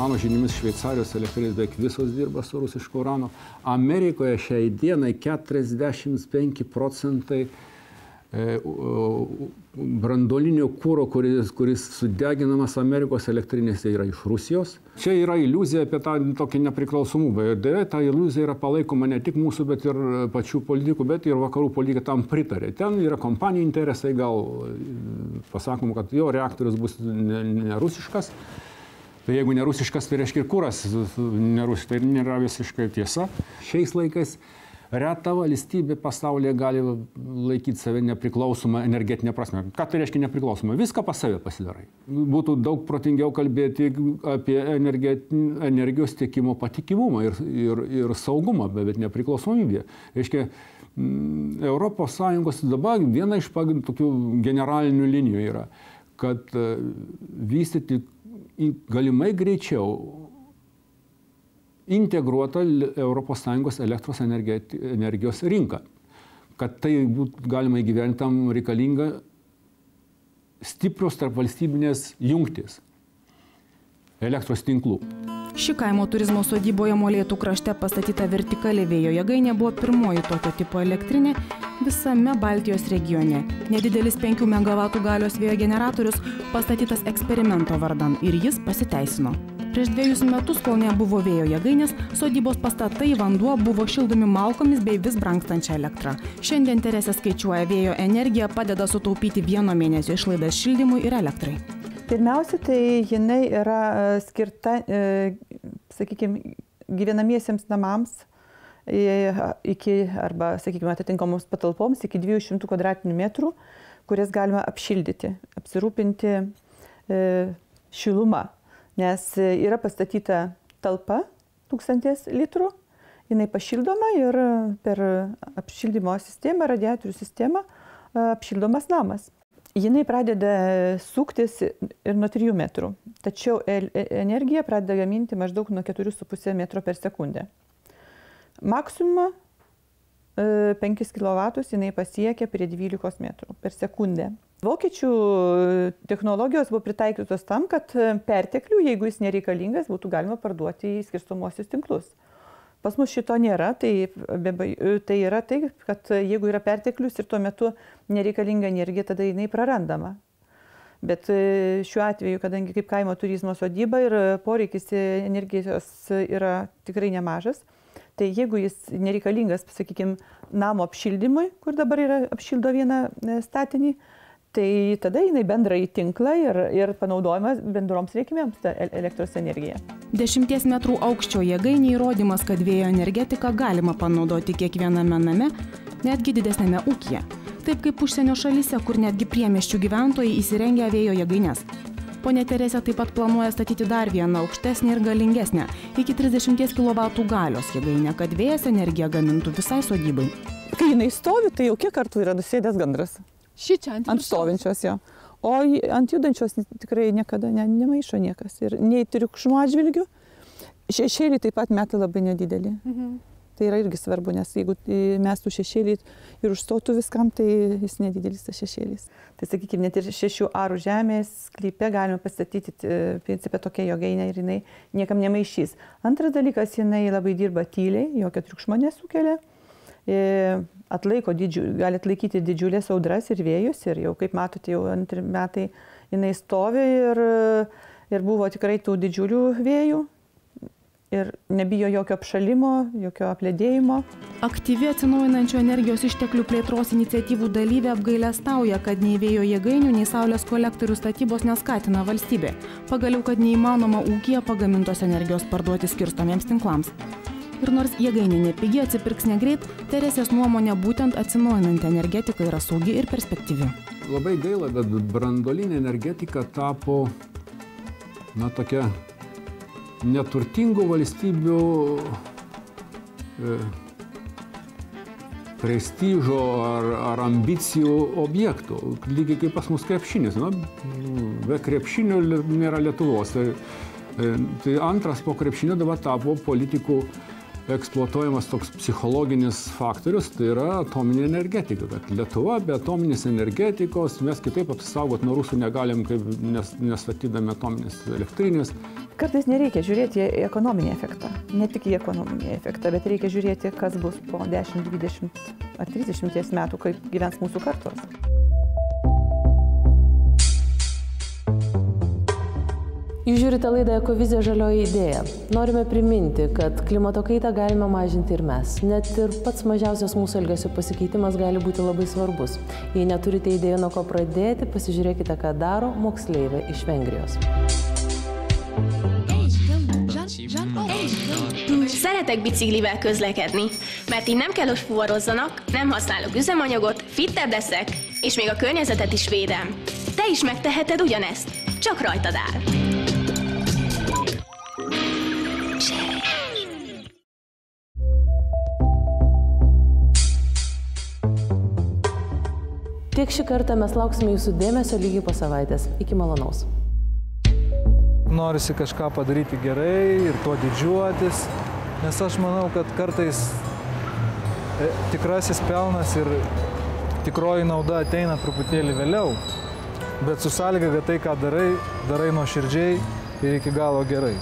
Mano žiniomis Šveicarijos elektrinės beveik visos dirba su rusišku uranu. Amerikoje šiai dienai 45% branduolinio kuro, kuris sudeginamas Amerikos elektrinėse, yra iš Rusijos. Čia yra iliuzija apie tą tokį nepriklausomybę. Ir dėja, ta iliuzija yra palaikoma ne tik mūsų, bet ir pačių politikų, bet ir vakarų politikai tam pritarė. Ten yra kompanijų interesai, gal pasakom, kad jo reaktorius bus ne rusiškas. Tai jeigu ne rusiškas, tai reiškia ir kuras nerusiškas. Tai nėra visiškai tiesa. Šiais laikais reta valstybė pasaulyje gali laikyti save nepriklausomą energetinę prasme. Ką tai reiškia nepriklausomą? Viską pas save pasidarai. Būtų daug protingiau kalbėti apie energijos tiekimo patikimumą ir saugumą, bet nepriklausomybę. Reiškia, Europos Sąjungos dabar viena iš tokių generalinių linijų yra, kad vystyti galimai greičiau integruota ES elektros energijos rinka. Kad tai būtų galima įgyventi, tam reikalinga stiprios tarpvalstybinės jungtys elektros tinklų. Ši kaimo turizmo sodyboje Molėtų krašte pastatyta vertikali vėjo jėgainė buvo pirmoji tokio tipo elektrinė visame Baltijos regione. Nedidelis 5 MW galios vėjo generatorius pastatytas eksperimento vardan ir jis pasiteisino. Prieš 2 metus, kol nebuvo vėjo jėgainės, sodybos pastatai, vanduo buvo šildomi malkomis bei vis brangstančia elektra. Šiandien Teresė skaičiuoja, vėjo energija padeda sutaupyti 1 mėnesio išlaidas šildymui ir elektrai. Pirmiausia, tai jinai yra skirta, sakykime, gyvenamiesiems namams arba, sakykime, atitinkamoms patalpoms iki 200 m2, kurias galima apšildyti, apsirūpinti šilumą. Nes yra pastatyta talpa 1000 litrų, jinai pašildoma ir per apšildymo sistemą, radiatorių sistemą apšildomas namas. Jinai pradeda suktis ir nuo 3 metrų, tačiau energija pradeda gaminti maždaug nuo 4,5 metro per sekundę. Maksimumą 5 kW jinai pasiekia prie 12 metrų per sekundę. Vokiečių technologijos buvo pritaikytos tam, kad perteklių, jeigu jis nereikalingas, būtų galima parduoti į skirstomuosius tinklus. Pas mus šito nėra, tai yra tai, kad jeigu yra perteklius ir tuo metu nereikalinga energija, tada jinai prarandama. Bet šiuo atveju, kadangi kaip kaimo turizmo sodyba ir poreikis energijos yra tikrai nemažas, tai jeigu jis nereikalingas, sakykime, namo apšildymui, kur dabar yra apšildo vieną statinį, tai tada jinai bendra į tinklą ir panaudojimas bendroms reikmėms elektros energiją. 10 metrų aukščio jėgainė įrodymas, kad vėjo energetiką galima panaudoti kiekviename name, netgi didesnėme ūkyje. Taip kaip užsienio šalyse, kur netgi priemiesčių gyventojai įsirengia vėjo jėgaines. Ponia Teresė taip pat planuoja statyti dar vieną aukštesnę ir galingesnę, iki 30 kW galios jėgainę, kad vėjas energiją gamintų visai sodybai. Kai jinai stovi, tai jau kiek kartų yra nusėdęs gandras? Ant stovinčios jo. O ant judančios tikrai niekada nemaišo niekas. Ir nei triukšmo atžvilgių, šešėlį taip pat meta labai nedidelį. Tai yra irgi svarbu, nes jeigu mestų šešėlį ir užstotų viskam, tai jis nedidelis tas šešėlis. Tai sakykime, net ir 6 arų žemės sklype galima pastatyti principę tokią jėgainę ir jinai niekam nemaišys. Antras dalykas, jinai labai dirba tyliai, jokio triukšmo nesukelia. Gali atlaikyti didžiulės audras ir vėjus ir jau, kaip matote, jau 2 metai jinai stovi ir buvo tikrai tų didžiulių vėjų ir nebijo jokio apšalimo, jokio apledėjimo. Aktyvi atsinaujinančių energijos išteklių plėtros iniciatyvų dalyvė apgailestauja, kad nei vėjo jėgainių, nei saulės kolektorių statybos neskatina valstybė. Pagaliau, kad neįmanoma ūkyje pagamintos energijos parduoti skirstomiems tinklams. Ir nors jėgainė nepigiai atsipirks negreit, Teresės nuomonė būtent atsinaujinanti energetika yra saugi ir perspektyvi. Labai gaila, bet branduolinė energetika tapo tokia neturtingų valstybių prestižo ar ambicijų objektų. Lygiai kaip pas mus krepšinis. Be krepšinio nėra Lietuvos. Tai antras po krepšinio dabar tapo politikų eksploatuojamas toks psichologinis faktorius, tai yra atominė energetika. Kad Lietuva be atominės energetikos mes kitaip apsisaugot nuo rusų negalim, kaip nestatydami atominės elektrinės. kartais nereikia žiūrėti į ekonominį efektą. Ne tik į ekonominį efektą, bet reikia žiūrėti, kas bus po 10, 20 ar 30 metų, kaip gyvens mūsų kartos. Jūs žiūrite laidą Ekovizija žalioji idėja. Norime priminti, kad klimato kaitą galime mažinti ir mes. Net ir pats mažiausias mūsų elgesio pasikeitimas gali būti labai svarbus. Jei neturite idėjų, nuo ko pradėti, pasižiūrėkite, ką daro moksleivė iš Vengrijos. Szeretek biciklivel közlekedni, mert így nem kell, hogy fuvarozzanak, nem használok üzemanyagot, fittebb leszek, és még a környezetet is védem. Te is megteheted ugyanezt, csak rajtad áll. Tiek šį kartą mes lauksime jūsų dėmesio lygiai po savaitės. Iki malonaus. Norisi kažką padaryti gerai ir tuo didžiuotis, nes aš manau, kad kartais tikrasis pelnas ir tikroji nauda ateina truputėlį vėliau, bet su sąlyga, kad tai, ką darai nuoširdžiai ir iki galo gerai.